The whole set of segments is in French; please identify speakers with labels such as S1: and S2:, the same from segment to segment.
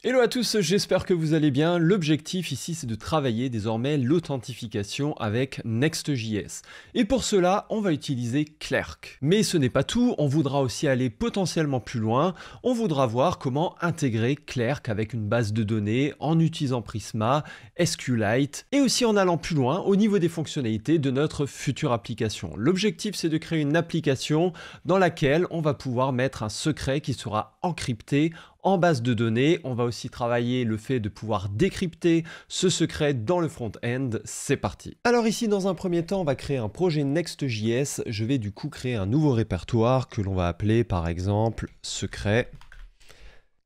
S1: Hello à tous, j'espère que vous allez bien. L'objectif ici, c'est de travailler désormais l'authentification avec Next.js. Et pour cela, on va utiliser Clerk. Mais ce n'est pas tout, on voudra aussi aller potentiellement plus loin. On voudra voir comment intégrer Clerk avec une base de données en utilisant Prisma, SQLite et aussi en allant plus loin au niveau des fonctionnalités de notre future application. L'objectif, c'est de créer une application dans laquelle on va pouvoir mettre un secret qui sera encrypté en base de données. On va aussi travailler le fait de pouvoir décrypter ce secret dans le front-end. C'est parti. Alors ici, dans un premier temps, on va créer un projet Next.js. Je vais du coup créer un nouveau répertoire que l'on va appeler par exemple secret.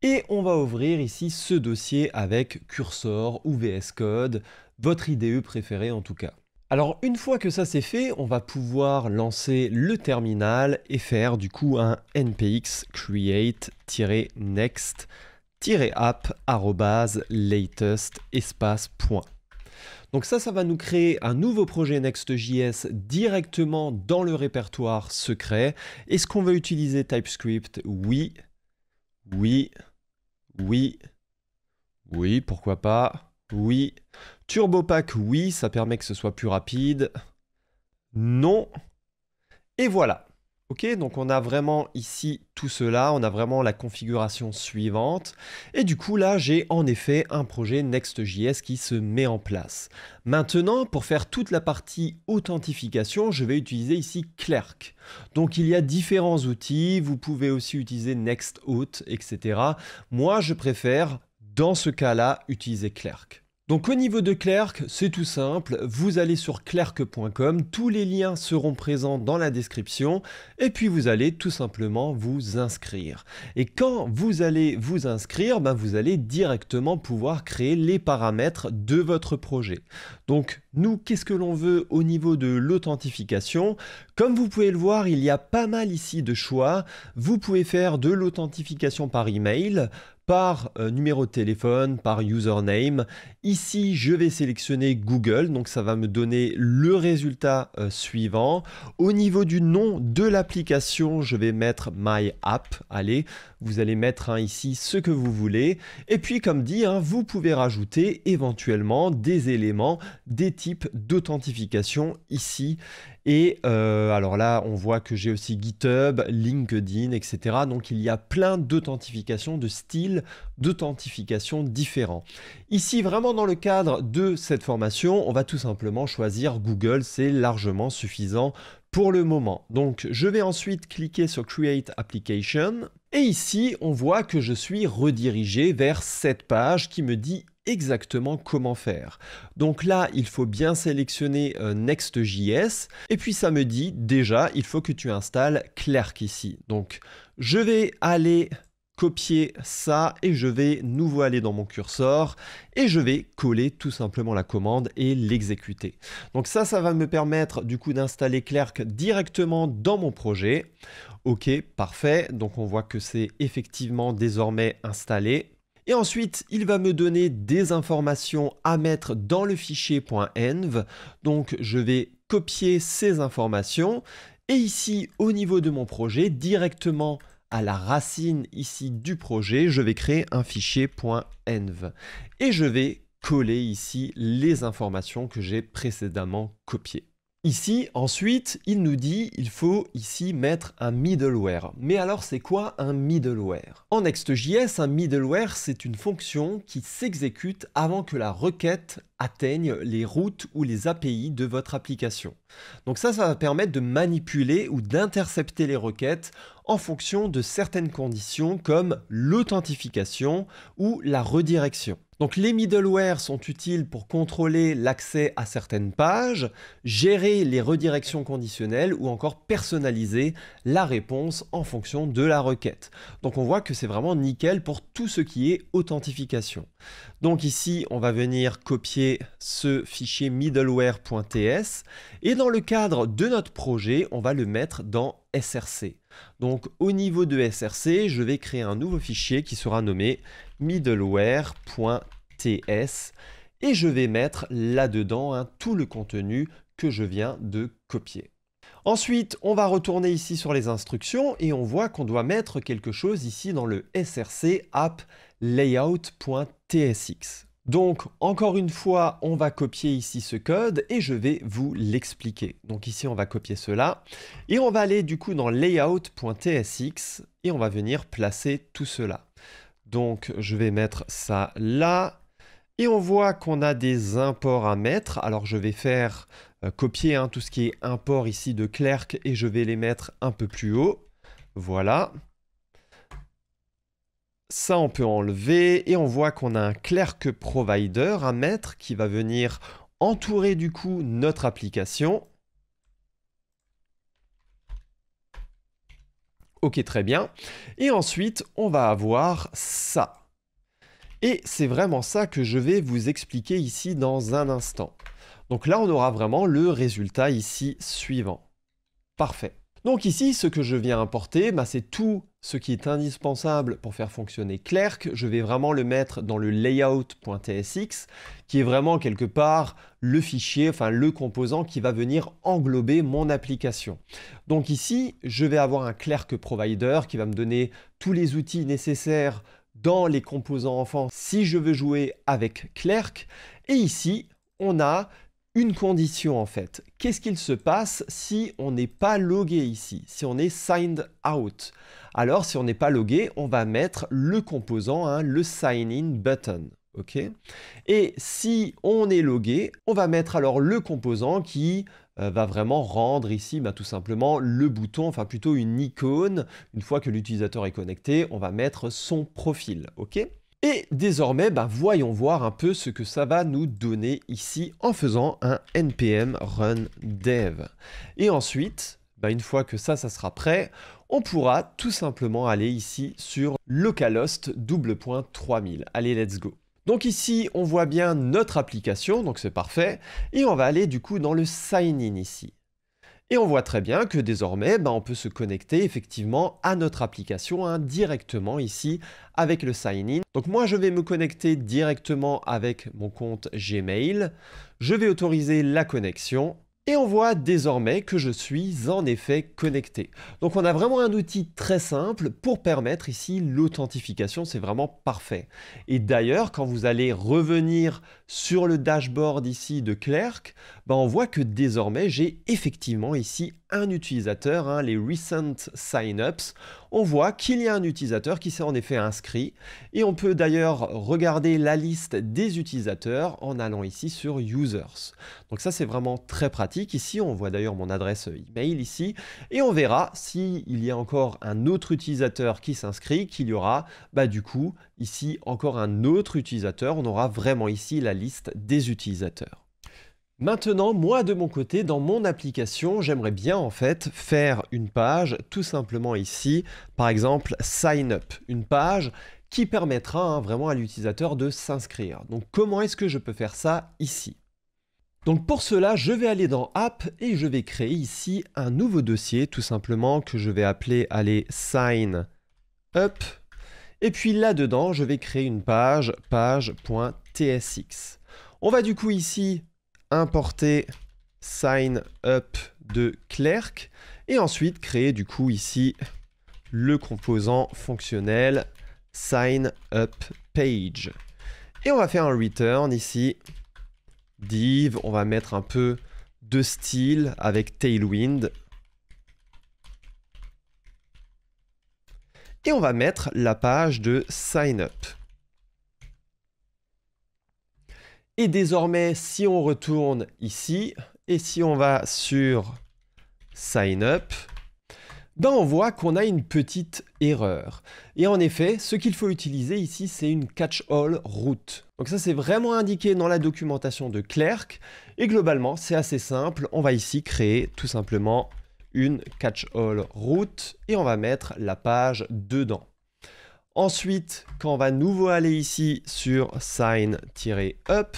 S1: Et on va ouvrir ici ce dossier avec Cursor ou VS Code, votre IDE préférée en tout cas. Alors une fois que ça c'est fait, on va pouvoir lancer le terminal et faire du coup un npx create-next-app@latest espace point. Donc ça va nous créer un nouveau projet Next.js directement dans le répertoire secret. Est-ce qu'on va utiliser TypeScript? Oui, oui, oui, oui, pourquoi pas? Oui. TurboPack, oui, ça permet que ce soit plus rapide. Non. Et voilà. Ok, donc on a vraiment ici tout cela, on a vraiment la configuration suivante. Et du coup là, j'ai en effet un projet Next.js qui se met en place. Maintenant, pour faire toute la partie authentification, je vais utiliser ici Clerk. Donc il y a différents outils, vous pouvez aussi utiliser NextAuth, etc. Moi, je préfère, dans ce cas-là, utiliser Clerk. Donc au niveau de Clerk, c'est tout simple, vous allez sur clerk.com, tous les liens seront présents dans la description, et puis vous allez tout simplement vous inscrire. Et quand vous allez vous inscrire, vous allez directement pouvoir créer les paramètres de votre projet. Donc nous, qu'est-ce que l'on veut au niveau de l'authentification? Comme vous pouvez le voir, il y a pas mal ici de choix. Vous pouvez faire de l'authentification par email, par numéro de téléphone, par username. Ici, je vais sélectionner Google, donc ça va me donner le résultat suivant. Au niveau du nom de l'application, je vais mettre My App. Allez, vous allez mettre ici ce que vous voulez. Et puis, comme dit, vous pouvez rajouter éventuellement des éléments, des types d'authentification ici. Et alors là, on voit que j'ai aussi GitHub, LinkedIn, etc. Donc il y a plein d'authentifications, de styles d'authentification différents. Ici, vraiment dans le cadre de cette formation, on va tout simplement choisir Google, c'est largement suffisant pour le moment. Donc je vais ensuite cliquer sur Create Application. Et ici, on voit que je suis redirigé vers cette page qui me dit exactement comment faire. Donc là, il faut bien sélectionner Next.js et puis ça me dit déjà, il faut que tu installes Clerk ici. Donc je vais aller copier ça et je vais nouveau aller dans mon cursor et je vais coller tout simplement la commande et l'exécuter. Donc ça va me permettre du coup d'installer Clerk directement dans mon projet. Ok, parfait. Donc on voit que c'est effectivement désormais installé. Et ensuite, il va me donner des informations à mettre dans le fichier .env. Donc, je vais copier ces informations. Et ici, au niveau de mon projet, directement à la racine ici du projet, je vais créer un fichier .env. Et je vais coller ici les informations que j'ai précédemment copiées. Ici, ensuite, il nous dit il faut ici mettre un middleware. Mais alors, c'est quoi un middleware? En Next.js, un middleware, c'est une fonction qui s'exécute avant que la requête atteigne les routes ou les API de votre application. Donc ça va permettre de manipuler ou d'intercepter les requêtes en fonction de certaines conditions comme l'authentification ou la redirection. Donc les middleware sont utiles pour contrôler l'accès à certaines pages, gérer les redirections conditionnelles ou encore personnaliser la réponse en fonction de la requête. Donc on voit que c'est vraiment nickel pour tout ce qui est authentification. Donc ici, on va venir copier ce fichier middleware.ts et dans le cadre de notre projet, on va le mettre dans src. Donc au niveau de src, je vais créer un nouveau fichier qui sera nommé middleware.ts et je vais mettre là-dedans tout le contenu que je viens de copier. Ensuite, on va retourner ici sur les instructions et on voit qu'on doit mettre quelque chose ici dans le src app layout.tsx. Donc, encore une fois, on va copier ici ce code et je vais vous l'expliquer. Donc ici, on va copier cela et on va aller du coup dans layout.tsx et on va venir placer tout cela. Donc, je vais mettre ça là et on voit qu'on a des imports à mettre. Alors, je vais faire copier tout ce qui est import ici de Clerk et je vais les mettre un peu plus haut. Voilà. Ça, on peut enlever et on voit qu'on a un Clerk Provider à mettre qui va venir entourer du coup notre application. Ok, très bien. Et ensuite, on va avoir ça. Et c'est vraiment ça que je vais vous expliquer ici dans un instant. Donc là, on aura vraiment le résultat ici suivant. Parfait. Donc ici, ce que je viens importer, c'est tout ce qui est indispensable pour faire fonctionner Clerk. Je vais vraiment le mettre dans le layout.tsx, qui est vraiment quelque part le fichier, enfin le composant qui va venir englober mon application. Donc ici, je vais avoir un Clerk Provider qui va me donner tous les outils nécessaires dans les composants enfants si je veux jouer avec Clerk. Et ici, on a une condition en fait. Qu'est-ce qu'il se passe si on n'est pas logué ici, si on est signed out? Alors si on n'est pas logué, on va mettre le composant, le sign in button. Ok. Et si on est logué, on va mettre alors le composant qui va vraiment rendre ici tout simplement le bouton, enfin plutôt une icône. Une fois que l'utilisateur est connecté, on va mettre son profil. Ok. Et désormais, voyons voir un peu ce que ça va nous donner ici en faisant un npm run dev. Et ensuite, une fois que ça sera prêt, on pourra tout simplement aller ici sur localhost 3000. Allez, let's go. Donc ici, on voit bien notre application, donc c'est parfait. Et on va aller du coup dans le sign in ici. Et on voit très bien que désormais, on peut se connecter effectivement à notre application directement ici avec le sign-in. Donc moi, je vais me connecter directement avec mon compte Gmail. Je vais autoriser la connexion. Et on voit désormais que je suis en effet connecté. Donc on a vraiment un outil très simple pour permettre ici l'authentification, c'est vraiment parfait. Et d'ailleurs, quand vous allez revenir sur le dashboard ici de Clerk, on voit que désormais j'ai effectivement ici un utilisateur, les recent sign-ups. On voit qu'il y a un utilisateur qui s'est en effet inscrit et on peut d'ailleurs regarder la liste des utilisateurs en allant ici sur Users. Donc ça c'est vraiment très pratique. Ici on voit d'ailleurs mon adresse email ici et on verra s'il y a encore un autre utilisateur qui s'inscrit, qu'il y aura du coup ici encore un autre utilisateur. On aura vraiment ici la liste des utilisateurs. Maintenant, moi de mon côté, dans mon application, j'aimerais bien en fait faire une page tout simplement ici, par exemple sign up, une page qui permettra vraiment à l'utilisateur de s'inscrire. Donc comment est-ce que je peux faire ça ici? Donc pour cela, je vais aller dans App et je vais créer ici un nouveau dossier tout simplement que je vais appeler sign up. Et puis là-dedans, je vais créer une page, page.tsx. On va du coup ici importer sign up de Clerk et ensuite créer du coup ici le composant fonctionnel sign up page. Et on va faire un return ici, div, on va mettre un peu de style avec Tailwind. Et on va mettre la page de sign up. Et désormais, si on retourne ici, et si on va sur Sign Up, on voit qu'on a une petite erreur. Et en effet, ce qu'il faut utiliser ici, c'est une catch-all route. Donc ça, c'est vraiment indiqué dans la documentation de Clerk. Et globalement, c'est assez simple. On va ici créer tout simplement une catch-all route et on va mettre la page dedans. Ensuite, quand on va nouveau aller ici sur sign-up,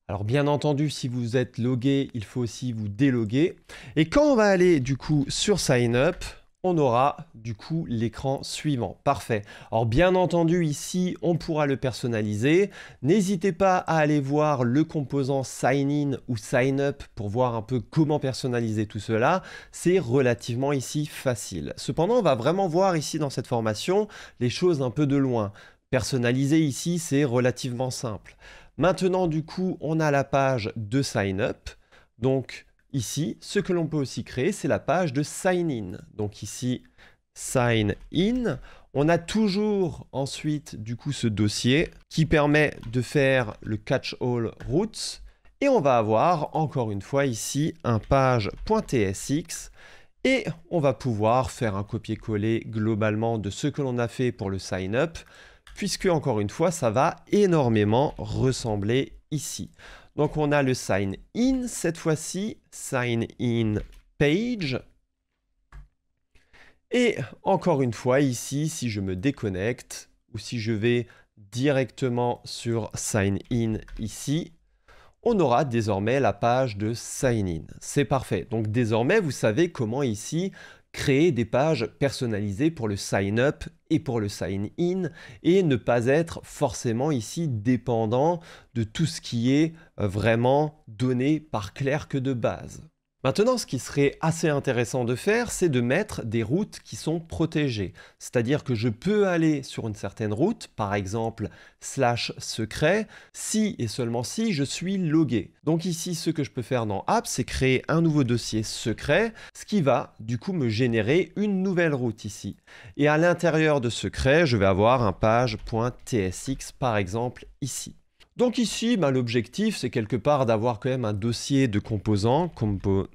S1: alors bien entendu, si vous êtes logué, il faut aussi vous déloguer. Et quand on va aller du coup sur sign-up, on aura du coup l'écran suivant. Parfait. Alors bien entendu ici, on pourra le personnaliser. N'hésitez pas à aller voir le composant sign in ou sign up pour voir un peu comment personnaliser tout cela. C'est relativement ici facile. Cependant, on va vraiment voir ici dans cette formation les choses un peu de loin. Personnaliser ici, c'est relativement simple. Maintenant, du coup, on a la page de sign up. Donc, ici, ce que l'on peut aussi créer, c'est la page de sign in. Donc ici, sign in. On a toujours ensuite, du coup, ce dossier qui permet de faire le catch-all routes. Et on va avoir, encore une fois, ici, un page.tsx. Et on va pouvoir faire un copier-coller globalement de ce que l'on a fait pour le sign up, puisque, encore une fois, ça va énormément ressembler ici. Donc on a le sign in, cette fois-ci, sign in page. Et encore une fois, ici, si je me déconnecte, ou si je vais directement sur sign in ici, on aura désormais la page de sign in. C'est parfait. Donc désormais, vous savez comment ici créer des pages personnalisées pour le sign up et pour le sign in et ne pas être forcément ici dépendant de tout ce qui est vraiment donné par Clerk de base. Maintenant, ce qui serait assez intéressant de faire, c'est de mettre des routes qui sont protégées. C'est-à-dire que je peux aller sur une certaine route, par exemple /secret, si et seulement si je suis logué. Donc ici, ce que je peux faire dans App, c'est créer un nouveau dossier secret, ce qui va du coup me générer une nouvelle route ici. Et à l'intérieur de secret, je vais avoir un page.tsx par exemple ici. Donc ici, l'objectif, c'est quelque part d'avoir quand même un dossier de composants, components,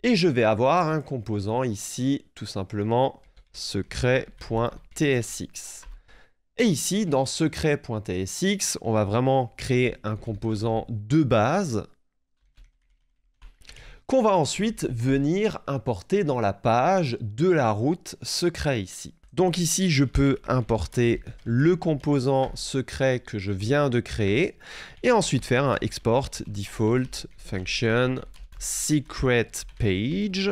S1: et je vais avoir un composant ici, tout simplement, secret.tsx. Et ici, dans secret.tsx, on va vraiment créer un composant de base qu'on va ensuite venir importer dans la page de la route secret ici. Donc ici, je peux importer le composant secret que je viens de créer et ensuite faire un export default function secret page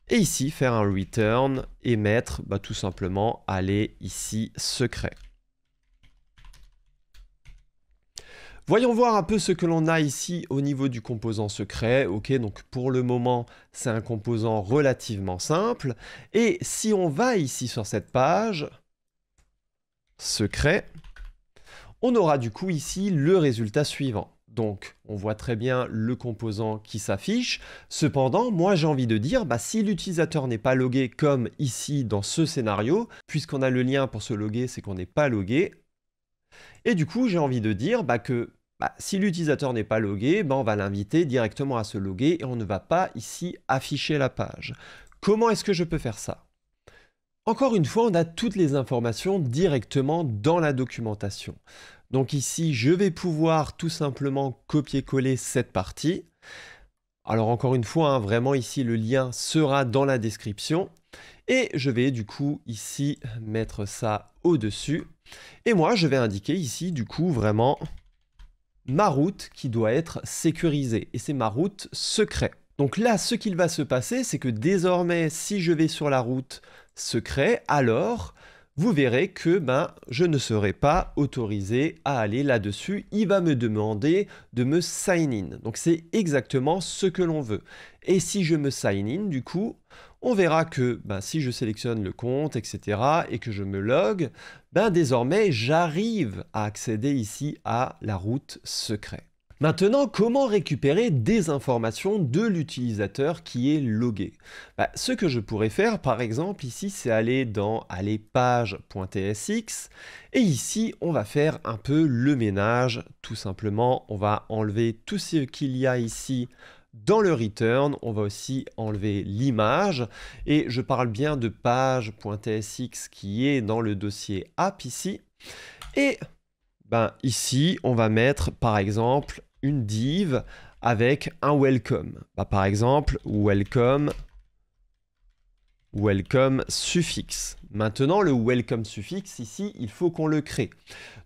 S1: et ici faire un return et mettre tout simplement aller ici secret. Voyons voir un peu ce que l'on a ici au niveau du composant secret. Ok, donc pour le moment, c'est un composant relativement simple. Et si on va ici sur cette page, secret, on aura du coup ici le résultat suivant. Donc, on voit très bien le composant qui s'affiche. Cependant, moi, j'ai envie de dire, si l'utilisateur n'est pas logué comme ici dans ce scénario, puisqu'on a le lien pour se loguer, c'est qu'on n'est pas logué. Et du coup, j'ai envie de dire que si l'utilisateur n'est pas logué, on va l'inviter directement à se loguer et on ne va pas ici afficher la page. Comment est-ce que je peux faire ça? Encore une fois, on a toutes les informations directement dans la documentation. Donc ici, je vais pouvoir tout simplement copier-coller cette partie. Alors encore une fois, vraiment ici, le lien sera dans la description. Et je vais du coup ici mettre ça au-dessus. Et moi, je vais indiquer ici du coup vraiment ma route qui doit être sécurisée. Et c'est ma route secret. Donc là, ce qu'il va se passer, c'est que désormais, si je vais sur la route secret, alors vous verrez que je ne serai pas autorisé à aller là-dessus. Il va me demander de me sign in. Donc c'est exactement ce que l'on veut. Et si je me sign in, du coup, on verra que si je sélectionne le compte, etc., et que je me log, désormais, j'arrive à accéder ici à la route secret. Maintenant, comment récupérer des informations de l'utilisateur qui est logué? Ce que je pourrais faire, par exemple, ici, c'est aller dans page.tsx, et ici, on va faire un peu le ménage, tout simplement. On va enlever tout ce qu'il y a ici dans le return, on va aussi enlever l'image, et je parle bien de page.tsx qui est dans le dossier app ici, et ici, on va mettre, par exemple, une div avec un welcome. Par exemple, welcome suffixe. Maintenant, le welcome suffixe, ici, il faut qu'on le crée.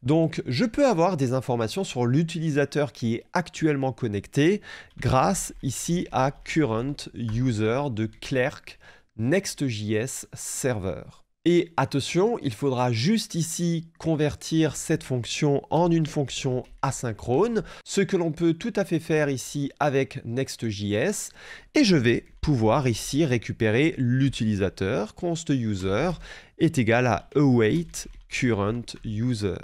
S1: Donc, je peux avoir des informations sur l'utilisateur qui est actuellement connecté grâce ici à current user de Clerk Next.js Server. Et attention, il faudra juste ici convertir cette fonction en une fonction asynchrone, ce que l'on peut tout à fait faire ici avec Next.js. Et je vais pouvoir ici récupérer l'utilisateur, const user est égal à await current user.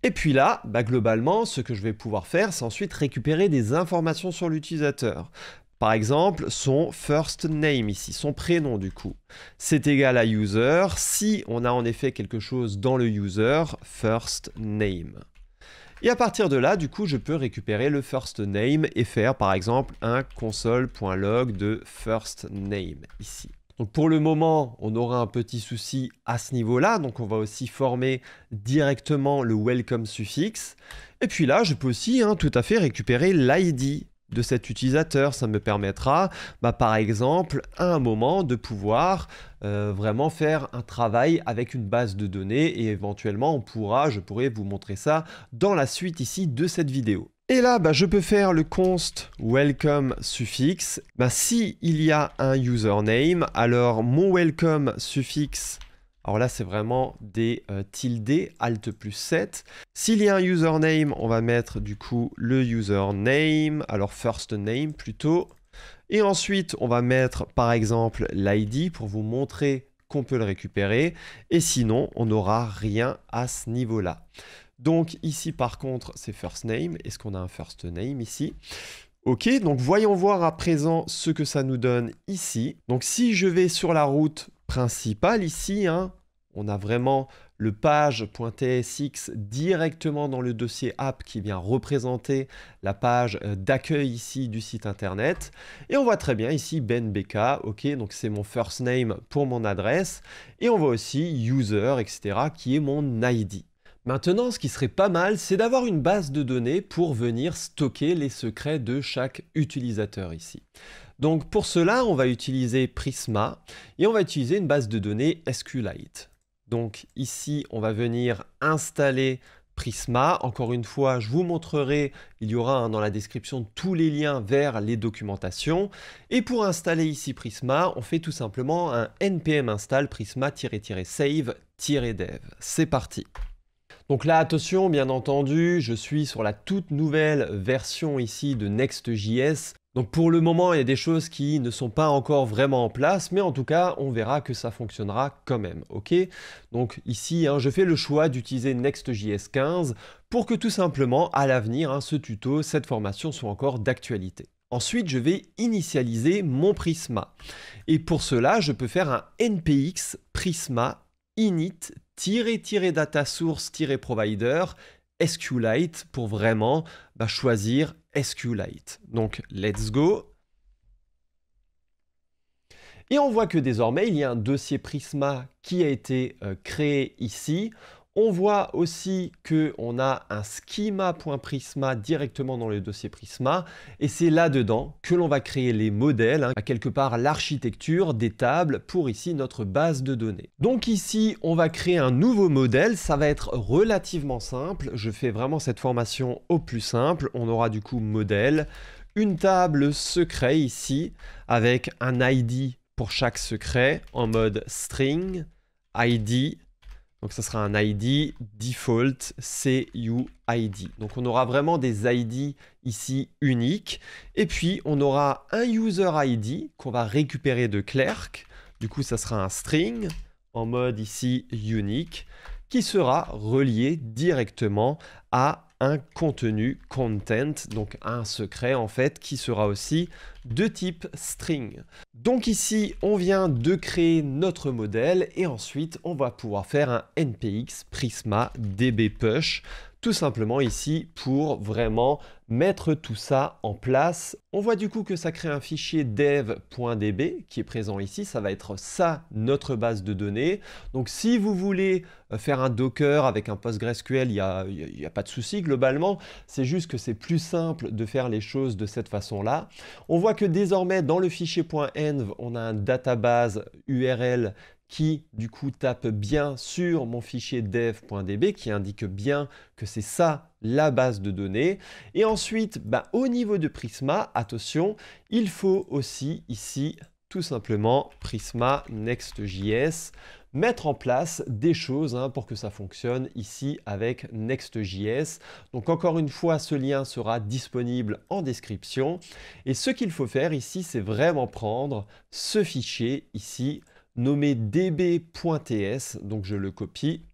S1: Et puis là, globalement, ce que je vais pouvoir faire, c'est ensuite récupérer des informations sur l'utilisateur. Par exemple, son first name ici, son prénom du coup. C'est égal à user si on a en effet quelque chose dans le user, first name. Et à partir de là, du coup, je peux récupérer le first name et faire par exemple un console.log de first name ici. Donc pour le moment, on aura un petit souci à ce niveau-là, donc on va aussi former directement le welcome suffixe. Et puis là, je peux aussi tout à fait récupérer l'ID de cet utilisateur. Ça me permettra, par exemple, à un moment de pouvoir vraiment faire un travail avec une base de données et éventuellement, je pourrais vous montrer ça dans la suite ici de cette vidéo. Et là, je peux faire le const welcome suffixe. Si il y a un username, alors mon welcome suffixe, alors là, c'est vraiment des tildes, alt plus 7. S'il y a un username, on va mettre du coup le username, alors first name plutôt. Et ensuite, on va mettre par exemple l'ID pour vous montrer qu'on peut le récupérer. Et sinon, on n'aura rien à ce niveau-là. Donc ici, par contre, c'est first name. Est-ce qu'on a un first name ici ? Ok, donc voyons voir à présent ce que ça nous donne ici. Donc si je vais sur la route principale ici, on a vraiment le page.tsx directement dans le dossier app qui vient représenter la page d'accueil ici du site internet. Et on voit très bien ici benbk, ok, donc c'est mon first name pour mon adresse. Et on voit aussi user, etc., qui est mon ID. Maintenant, ce qui serait pas mal, c'est d'avoir une base de données pour venir stocker les secrets de chaque utilisateur ici. Donc pour cela, on va utiliser Prisma et on va utiliser une base de données SQLite. Donc ici, on va venir installer Prisma. Encore une fois, je vous montrerai, il y aura dans la description tous les liens vers les documentations. Et pour installer ici Prisma, on fait tout simplement un npm install prisma-save-dev. C'est parti. Donc là, attention, bien entendu, je suis sur la toute nouvelle version ici de Next.js. Donc pour le moment, il y a des choses qui ne sont pas encore vraiment en place, mais en tout cas, on verra que ça fonctionnera quand même, ok? Donc ici, je fais le choix d'utiliser Next.js 15 pour que tout simplement, à l'avenir, ce tuto, cette formation soit encore d'actualité. Ensuite, je vais initialiser mon Prisma. Et pour cela, je peux faire un npx prisma init-data source-provider SQLite pour vraiment choisir SQLite. Donc, let's go. Et on voit que désormais, il y a un dossier Prisma qui a été créé ici. On voit aussi qu'on a un schema.prisma directement dans le dossier Prisma. Et c'est là-dedans que l'on va créer les modèles, quelque part l'architecture des tables pour ici notre base de données. Donc ici, on va créer un nouveau modèle. Ça va être relativement simple. Je fais vraiment cette formation au plus simple. On aura du coup modèle, une table secret ici avec un ID pour chaque secret en mode string, ID. Donc ça sera un ID default CUID. Donc on aura vraiment des ID ici uniques. Et puis on aura un user ID qu'on va récupérer de Clerk. Du coup ça sera un string en mode ici unique qui sera relié directement à un contenu content, donc un secret en fait qui sera aussi de type string. Donc ici on vient de créer notre modèle et ensuite on va pouvoir faire un npx prisma dbpush tout simplement ici pour vraiment mettre tout ça en place. On voit du coup que ça crée un fichier dev.db qui est présent ici. Ça va être ça, notre base de données. Donc si vous voulez faire un Docker avec un PostgreSQL, il n'y a pas de souci globalement. C'est juste que c'est plus simple de faire les choses de cette façon-là. On voit que désormais dans le fichier .env, on a un database URL qui du coup tape bien sur mon fichier dev.db qui indique bien que c'est ça la base de données. Et ensuite, au niveau de Prisma, attention, il faut aussi ici tout simplement Prisma Next.js, mettre en place des choses pour que ça fonctionne ici avec Next.js. Donc encore une fois, ce lien sera disponible en description. Et ce qu'il faut faire ici, c'est vraiment prendre ce fichier ici, nommé db.ts, donc je le copie.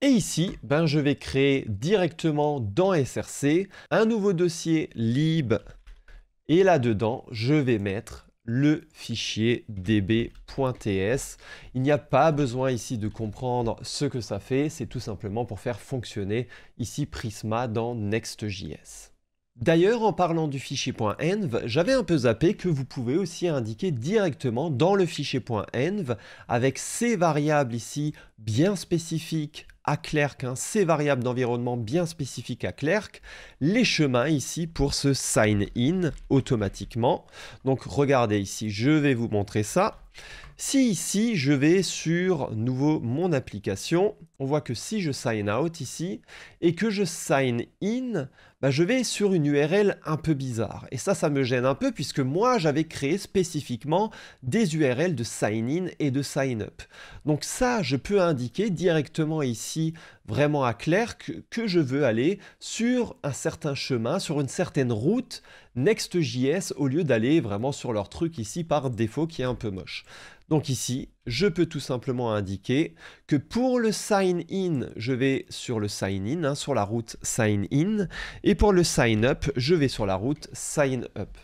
S1: Et ici, je vais créer directement dans SRC un nouveau dossier lib. Et là-dedans, je vais mettre le fichier db.ts. Il n'y a pas besoin ici de comprendre ce que ça fait, c'est tout simplement pour faire fonctionner ici Prisma dans Next.js. D'ailleurs, en parlant du fichier .env, j'avais un peu zappé que vous pouvez aussi indiquer directement dans le fichier .env avec ces variables ici bien spécifiques à Clerk, ces variables d'environnement bien spécifiques à Clerk, les chemins ici pour se sign in automatiquement. Donc regardez ici, je vais vous montrer ça. Si ici, je vais sur nouveau mon application, on voit que si je sign out ici et que je sign in, je vais sur une URL un peu bizarre. Et ça me gêne un peu puisque moi, j'avais créé spécifiquement des URL de sign in et de sign up. Donc ça, je peux indiquer directement ici, vraiment à Clerk, que je veux aller sur un certain chemin, sur une certaine route Next.js au lieu d'aller vraiment sur leur truc ici par défaut qui est un peu moche. Donc ici, je peux tout simplement indiquer que pour le sign in, je vais sur le sign in, sur la route sign in, et pour le sign up, je vais sur la route sign up.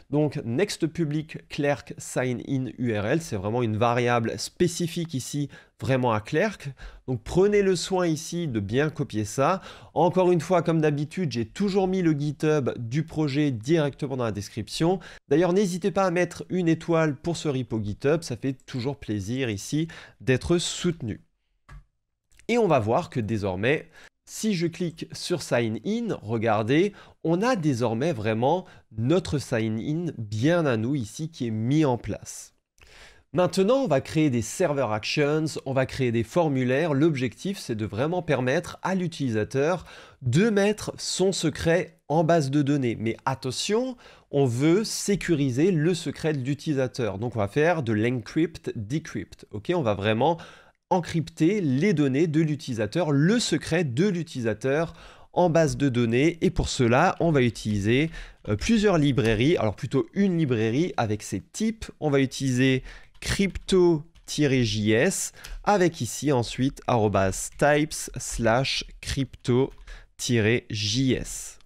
S1: Donc next public Clerk sign in URL, c'est vraiment une variable spécifique ici, vraiment à Clerk. Donc prenez le soin ici de bien copier ça. Encore une fois, comme d'habitude, j'ai toujours mis le GitHub du projet directement dans la description. D'ailleurs, n'hésitez pas à mettre une étoile pour ce repo GitHub, ça fait toujours plaisir ici d'être soutenu. Et on va voir que désormais, si je clique sur Sign In, regardez, on a désormais vraiment notre Sign In bien à nous ici qui est mis en place. Maintenant, on va créer des server actions, on va créer des formulaires. L'objectif, c'est de vraiment permettre à l'utilisateur de mettre son secret en base de données. Mais attention, on veut sécuriser le secret de l'utilisateur. Donc, on va faire de l'encrypt, decrypt. On va vraiment encrypter les données de l'utilisateur, le secret de l'utilisateur en base de données. Et pour cela, on va utiliser plusieurs librairies. Alors plutôt une librairie avec ses types. On va utiliser crypto-js avec ici ensuite @types/crypto-js.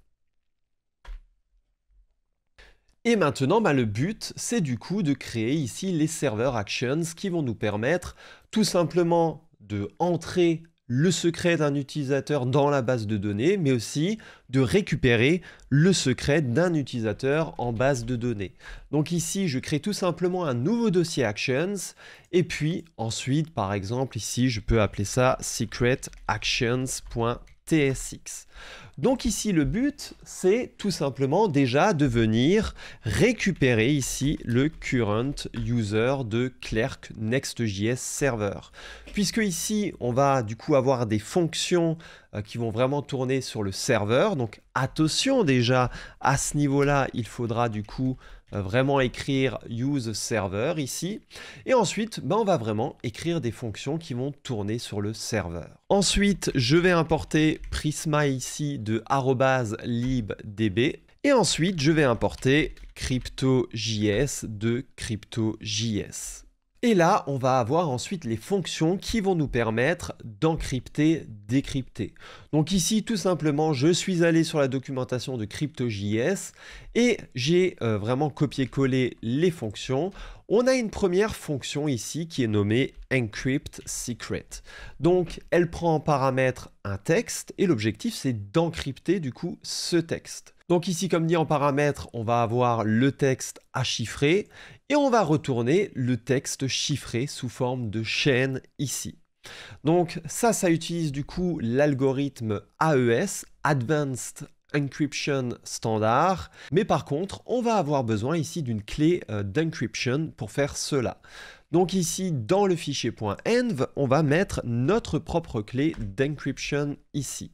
S1: Et maintenant, le but, c'est du coup de créer ici les server actions qui vont nous permettre tout simplement de entrer le secret d'un utilisateur dans la base de données, mais aussi de récupérer le secret d'un utilisateur en base de données. Donc ici, je crée tout simplement un nouveau dossier actions, et puis ensuite, par exemple, ici, je peux appeler ça secretactions.tsx. Donc ici, le but, c'est tout simplement déjà de venir récupérer ici le current user de Clerk Next.js Server. Puisque ici, on va du coup avoir des fonctions qui vont vraiment tourner sur le serveur. Donc attention déjà, à ce niveau-là, il faudra du coup vraiment écrire use server ici. Et ensuite, on va vraiment écrire des fonctions qui vont tourner sur le serveur. Ensuite, je vais importer Prisma ici de @libdb. Et ensuite, je vais importer crypto.js de crypto.js. Et là, on va avoir ensuite les fonctions qui vont nous permettre d'encrypter, décrypter. Donc ici, tout simplement, je suis allé sur la documentation de crypto.js et j'ai vraiment copié-collé les fonctions. On a une première fonction ici qui est nommée encrypt secret. Donc, elle prend en paramètre un texte et l'objectif, c'est d'encrypter du coup ce texte. Donc ici, comme dit en paramètre, on va avoir le texte à chiffrer et on va retourner le texte chiffré sous forme de chaîne ici. Donc ça utilise du coup l'algorithme AES, Advanced Encryption Standard, mais par contre, on va avoir besoin ici d'une clé d'encryption pour faire cela. Donc ici, dans le fichier .env, on va mettre notre propre clé d'encryption ici.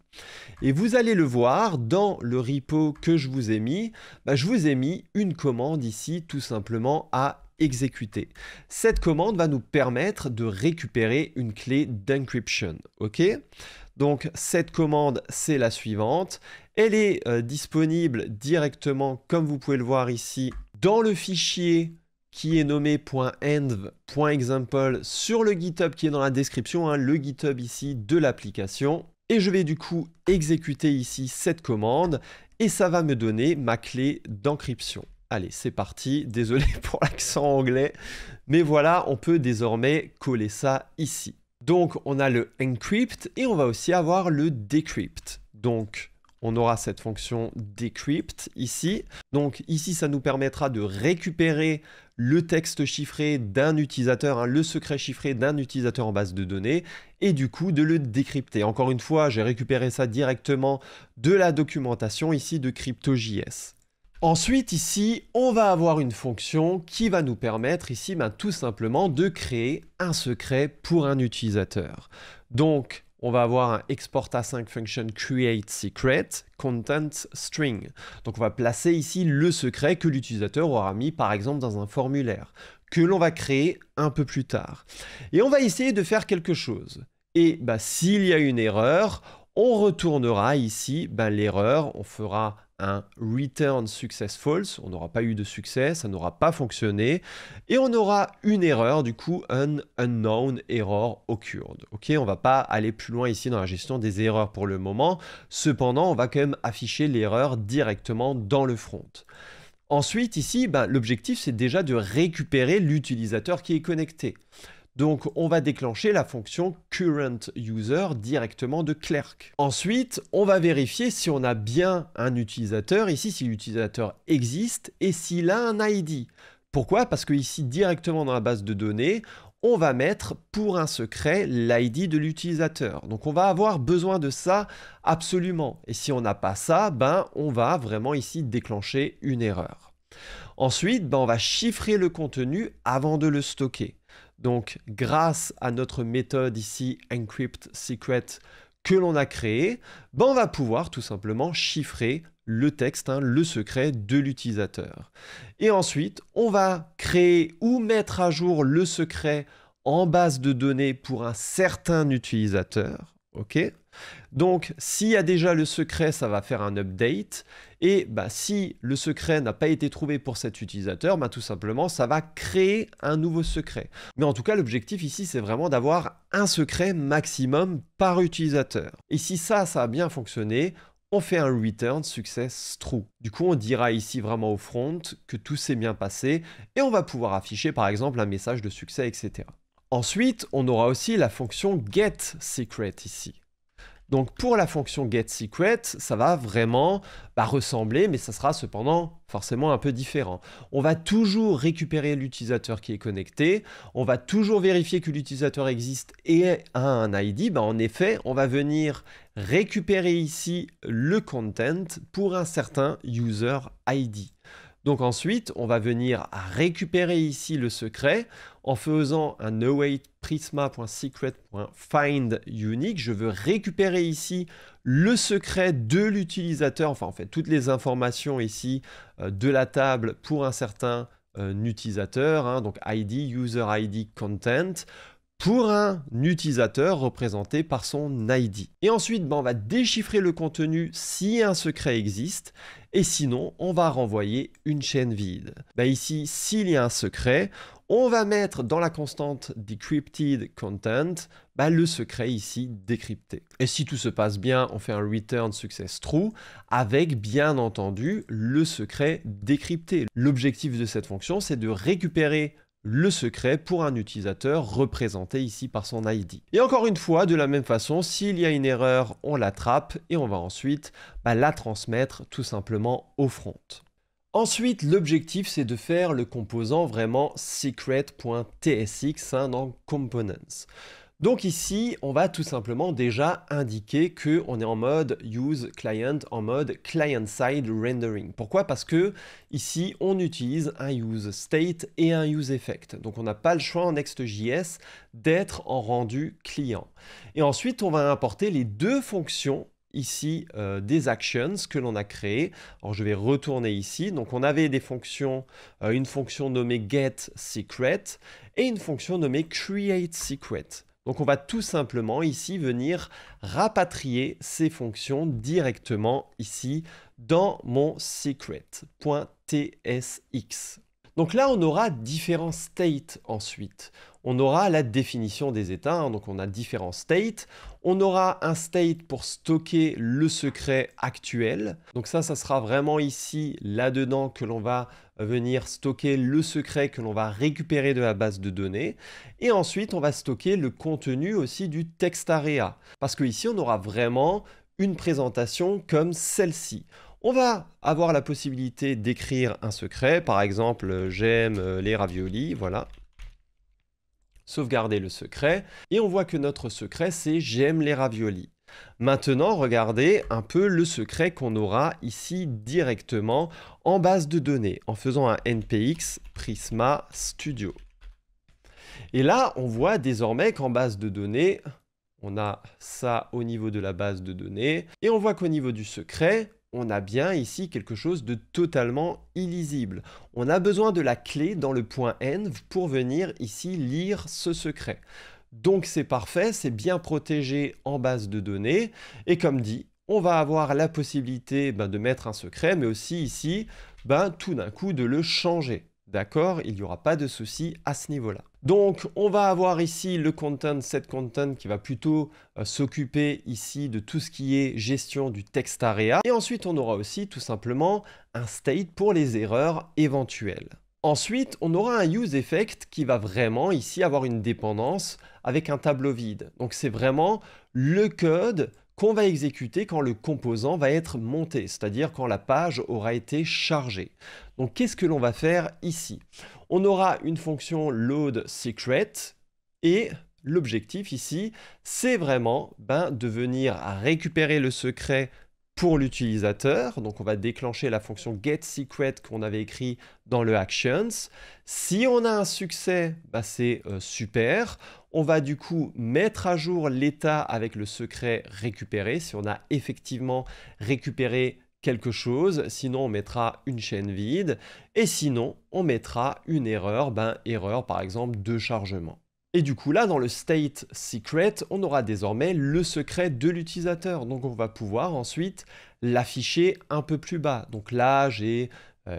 S1: Et vous allez le voir dans le repo que je vous ai mis, je vous ai mis une commande ici tout simplement à exécuter. Cette commande va nous permettre de récupérer une clé d'encryption. Ok? Donc cette commande, c'est la suivante. Elle est disponible directement, comme vous pouvez le voir ici, dans le fichier qui est nommé .env.example sur le GitHub qui est dans la description, hein, le GitHub ici de l'application. Et je vais du coup exécuter ici cette commande et ça va me donner ma clé d'encryption. Allez, c'est parti. Désolé pour l'accent anglais, mais voilà, on peut désormais coller ça ici. Donc, on a le encrypt et on va aussi avoir le decrypt. Donc, on aura cette fonction decrypt ici. Donc, ici, ça nous permettra de récupérer le texte chiffré d'un utilisateur, hein, le secret chiffré d'un utilisateur en base de données, et du coup, de le décrypter. Encore une fois, j'ai récupéré ça directement de la documentation ici de CryptoJS. Ensuite, ici, on va avoir une fonction qui va nous permettre ici tout simplement de créer un secret pour un utilisateur. Donc, on va avoir un export async function create secret content string. Donc, on va placer ici le secret que l'utilisateur aura mis par exemple dans un formulaire que l'on va créer un peu plus tard. Et on va essayer de faire quelque chose. Et s'il y a une erreur, on retournera ici l'erreur, on fera un return success false, on n'aura pas eu de succès, ça n'aura pas fonctionné, et on aura une erreur, du coup, un unknown error occurred. Ok, on va pas aller plus loin ici dans la gestion des erreurs pour le moment, cependant, on va quand même afficher l'erreur directement dans le front. Ensuite, ici, l'objectif, c'est déjà de récupérer l'utilisateur qui est connecté. Donc, on va déclencher la fonction currentUser directement de Clerk. Ensuite, on va vérifier si on a bien un utilisateur, ici, si l'utilisateur existe et s'il a un ID. Pourquoi? Parce que ici, directement dans la base de données, on va mettre pour un secret l'ID de l'utilisateur. Donc, on va avoir besoin de ça absolument. Et si on n'a pas ça, on va vraiment ici déclencher une erreur. Ensuite, on va chiffrer le contenu avant de le stocker. Donc, grâce à notre méthode ici, encrypt secret, que l'on a créée, on va pouvoir tout simplement chiffrer le texte, le secret de l'utilisateur. Et ensuite, on va créer ou mettre à jour le secret en base de données pour un certain utilisateur. Ok? Donc, s'il y a déjà le secret, ça va faire un update. Et si le secret n'a pas été trouvé pour cet utilisateur, tout simplement, ça va créer un nouveau secret. Mais en tout cas, l'objectif ici, c'est vraiment d'avoir un secret maximum par utilisateur. Et si ça a bien fonctionné, on fait un return success true. Du coup, on dira ici vraiment au front que tout s'est bien passé et on va pouvoir afficher par exemple un message de succès, etc. Ensuite, on aura aussi la fonction getSecret ici. Donc pour la fonction getSecret, ça va vraiment ressembler, mais ça sera cependant forcément un peu différent. On va toujours récupérer l'utilisateur qui est connecté, on va toujours vérifier que l'utilisateur existe et a un ID. En effet, on va venir récupérer ici le content pour un certain user ID. Donc ensuite, on va venir récupérer ici le secret en faisant un await prisma.secret.find unique. Je veux récupérer ici le secret de l'utilisateur, enfin en fait toutes les informations ici de la table pour un certain utilisateur, donc ID, user ID, content, pour un utilisateur représenté par son ID. Et ensuite, on va déchiffrer le contenu si un secret existe, et sinon, on va renvoyer une chaîne vide. Ici, s'il y a un secret, on va mettre dans la constante decrypted content le secret ici décrypté. Et si tout se passe bien, on fait un return success true avec bien entendu le secret décrypté. L'objectif de cette fonction, c'est de récupérer le secret pour un utilisateur représenté ici par son ID. Et encore une fois, de la même façon, s'il y a une erreur, on l'attrape et on va ensuite la transmettre tout simplement au front. Ensuite, l'objectif, c'est de faire le composant vraiment secret.tsx dans Components. Donc ici, on va tout simplement déjà indiquer qu'on est en mode use client, en mode client-side rendering. Pourquoi? Parce que ici, on utilise un use state et un use effect. Donc on n'a pas le choix en Next.js d'être en rendu client. Et ensuite, on va importer les deux fonctions ici des actions que l'on a créées. Alors je vais retourner ici. Donc on avait des fonctions, une fonction nommée getSecret et une fonction nommée createSecret. Donc on va tout simplement ici venir rapatrier ces fonctions directement ici dans mon secret.tsx. Donc là, on aura différents states ensuite. On aura la définition des états, hein, donc on a différents states. On aura un state pour stocker le secret actuel. Donc ça sera vraiment ici, là-dedans, que l'on va venir stocker le secret que l'on va récupérer de la base de données. Et ensuite, on va stocker le contenu aussi du textarea. Parce qu'ici, on aura vraiment une présentation comme celle-ci. On va avoir la possibilité d'écrire un secret, par exemple, j'aime les raviolis, voilà. Sauvegarder le secret, et on voit que notre secret, c'est j'aime les raviolis. Maintenant, regardez un peu le secret qu'on aura ici directement en base de données, en faisant un npx Prisma Studio. Et là, on voit désormais qu'en base de données, on a ça au niveau de la base de données, et on voit qu'au niveau du secret, on a bien ici quelque chose de totalement illisible. On a besoin de la clé dans le point env pour venir ici lire ce secret. Donc c'est parfait, c'est bien protégé en base de données. Et comme dit, on va avoir la possibilité de mettre un secret, mais aussi ici, tout d'un coup de le changer. D'accord? Il n'y aura pas de souci à ce niveau-là. Donc, on va avoir ici le content, set content, qui va plutôt s'occuper ici de tout ce qui est gestion du textarea. Et ensuite, on aura aussi tout simplement un state pour les erreurs éventuelles. Ensuite, on aura un useEffect qui va vraiment ici avoir une dépendance avec un tableau vide. Donc, c'est vraiment le code qu'on va exécuter quand le composant va être monté, c'est-à-dire quand la page aura été chargée. Donc qu'est-ce que l'on va faire ici? On aura une fonction loadSecret et l'objectif ici, c'est vraiment de venir récupérer le secret pour l'utilisateur. Donc on va déclencher la fonction getSecret qu'on avait écrit dans le actions. Si on a un succès, c'est super. On va du coup mettre à jour l'état avec le secret récupéré, si on a effectivement récupéré quelque chose. Sinon, on mettra une chaîne vide. Et sinon, on mettra une erreur, erreur par exemple de chargement. Et du coup, là, dans le state secret, on aura désormais le secret de l'utilisateur. Donc, on va pouvoir ensuite l'afficher un peu plus bas. Donc là, j'ai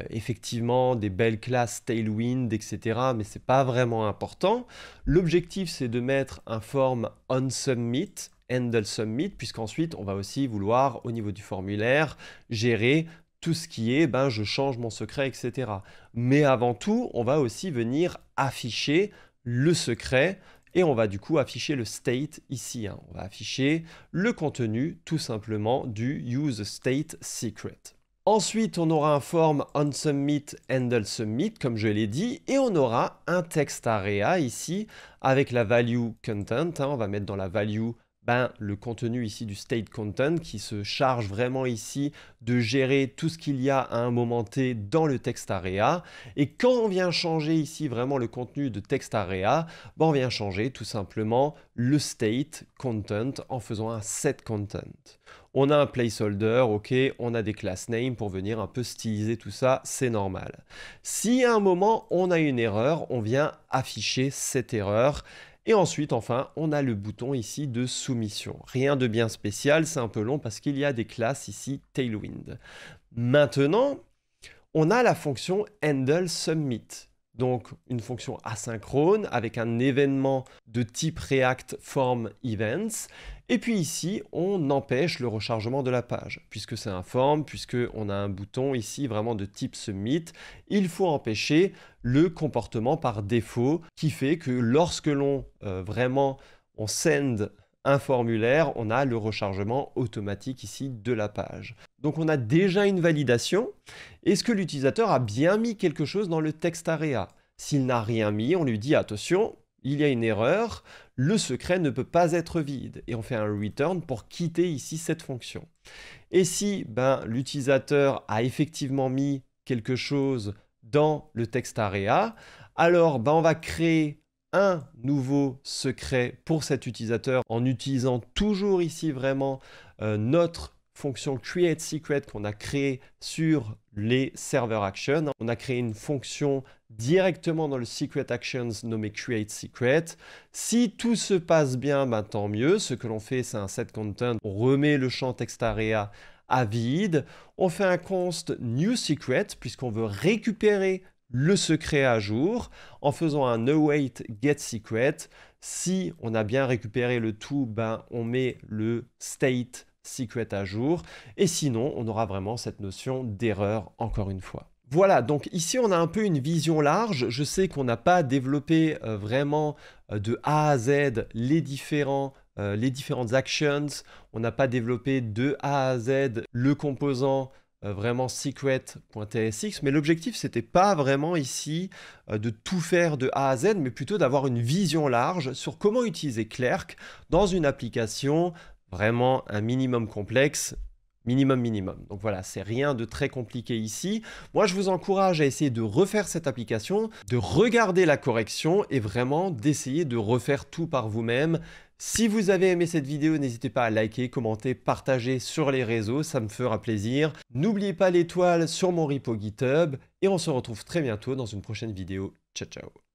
S1: effectivement des belles classes Tailwind, etc. Mais ce n'est pas vraiment important. L'objectif, c'est de mettre un form onSubmit, handle submit, puisqu'ensuite, on va aussi vouloir, au niveau du formulaire, gérer tout ce qui est, je change mon secret, etc. Mais avant tout, on va aussi venir afficher le secret et on va du coup afficher le state ici. On va afficher le contenu tout simplement du useStateSecret. Ensuite, on aura un form onSubmit handleSubmit, comme je l'ai dit, et on aura un textarea ici avec la value content. On va mettre dans la value le contenu ici du state content qui se charge vraiment ici de gérer tout ce qu'il y a à un moment T dans le textarea. Et quand on vient changer ici vraiment le contenu de textarea, on vient changer tout simplement le state content en faisant un set content. On a un placeholder, ok, on a des class names pour venir un peu styliser tout ça, c'est normal. Si à un moment on a une erreur, on vient afficher cette erreur. Et ensuite, enfin, on a le bouton ici de soumission. Rien de bien spécial, c'est un peu long parce qu'il y a des classes ici Tailwind. Maintenant, on a la fonction handleSubmit. Donc, une fonction asynchrone avec un événement de type React Form Events. Et puis ici, on empêche le rechargement de la page. Puisque c'est un form, puisqu'on a un bouton ici vraiment de type Submit, il faut empêcher le comportement par défaut qui fait que lorsque l'on on send un formulaire, on a le rechargement automatique ici de la page. Donc on a déjà une validation. Est-ce que l'utilisateur a bien mis quelque chose dans le textarea? S'il n'a rien mis, on lui dit attention, il y a une erreur, le secret ne peut pas être vide. Et on fait un return pour quitter ici cette fonction. Et si l'utilisateur a effectivement mis quelque chose dans le textarea, alors on va créer un nouveau secret pour cet utilisateur en utilisant toujours ici vraiment notre fonction Create Secret qu'on a créée sur les Server Actions. On a créé une fonction directement dans le Secret Actions nommée Create Secret. Si tout se passe bien, ben, tant mieux. Ce que l'on fait, c'est un set content. On remet le champ TextArea à vide. On fait un const New Secret puisqu'on veut récupérer le secret à jour en faisant un await get secret. Si on a bien récupéré le tout, ben, on met le state secret à jour, et sinon on aura vraiment cette notion d'erreur encore une fois. Voilà, donc ici on a un peu une vision large. Je sais qu'on n'a pas développé vraiment de A à Z les différentes actions, on n'a pas développé de A à Z le composant vraiment secret.tsx, mais l'objectif c'était pas vraiment ici de tout faire de A à Z, mais plutôt d'avoir une vision large sur comment utiliser Clerk dans une application vraiment un minimum complexe, minimum. Donc voilà, c'est rien de très compliqué ici. Moi, je vous encourage à essayer de refaire cette application, de regarder la correction et vraiment d'essayer de refaire tout par vous-même. Si vous avez aimé cette vidéo, n'hésitez pas à liker, commenter, partager sur les réseaux, ça me fera plaisir. N'oubliez pas l'étoile sur mon repo GitHub et on se retrouve très bientôt dans une prochaine vidéo. Ciao, ciao.